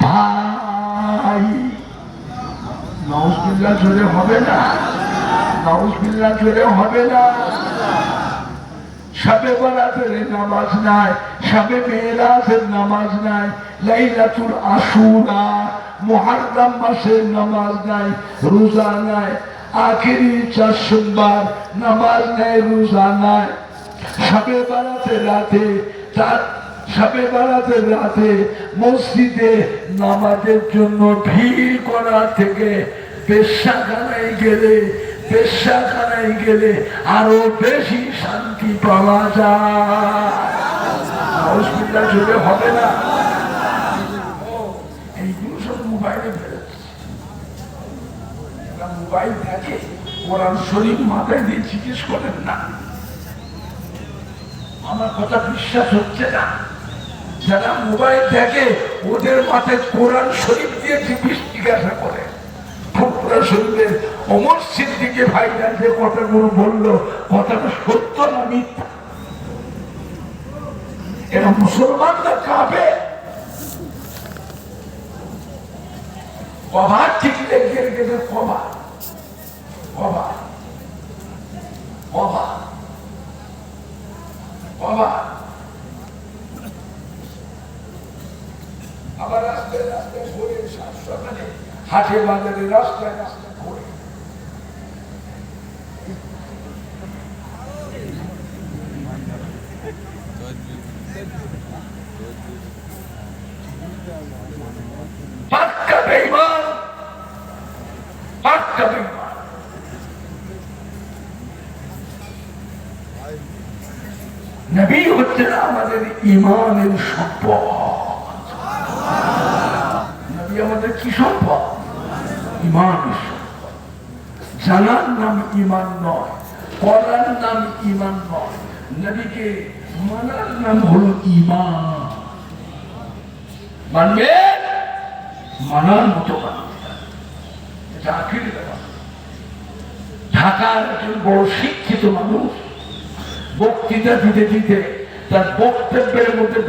ভাই নাউজুবিল্লাহ জোরে হবে না, নাউজুবিল্লাহ জোরে হবে না। শবে বরাতের নামাজ নাই, শবে মেরাজের নামাজ নাই, লাইলাতুল আশুরা মুহররম মাসের নামাজ নাই, রোজা নাই, আখেরি 4 সোমবার নামাজ নাই, রোজা নাই। শবে বরাতের রাতে শবে বরাতের রাতে মসজিদে নামাজের জন্য ভিড় করা থেকে পেশাখানায় গেলে আরো বেশি শান্তি পাওয়া যায়। জোরে হবে না। এইগুলো সব মোবাইলে বেরোচ্ছে, মোবাইল দেখে কোরআন শরীফ মাথায় দিয়ে জিজ্ঞেস করেন না। আমার কথা বিশ্বাস হচ্ছে না। যারা মোবাইল দেখে ওদের মাথায় কোরআন শরীফ দিয়ে জিজ্ঞাসা করে। কোরআন শরীফের ওমর সিদ্দিকে ভাইজান যে কথাগুলো বললো, কথাটা সত্য না মিথ্যা? এরা মুসলমানরা কাঁপে। কভার ঠিক লেগে গেছে, কভার কভার কভার কভার। আবার রাস্তায় রাস্তায় ঘুরে, সকালে হাটে বাজারে রাস্তায় রাস্তায় ঘুরে। পাক্কা বেঈমান, পাক্কা বেঈমান। নবী হচ্ছেন আমাদের ঈমানের সম্পদ। নবী আমাদের কি সম্পদ? ঈমানের সম্পদ। জানার নাম ঈমান নয়, পড়ার নাম ঈমান নয়, নবীকে মানার নাম হলো ঈমান। মানবে, মানার মতো মানবে, এটা আখেরি ব্যাপার। ঢাকার একজন বড় শিক্ষিত মানুষ বক্তৃতা দিতে দিতে তার বক্তব্যের মধ্যে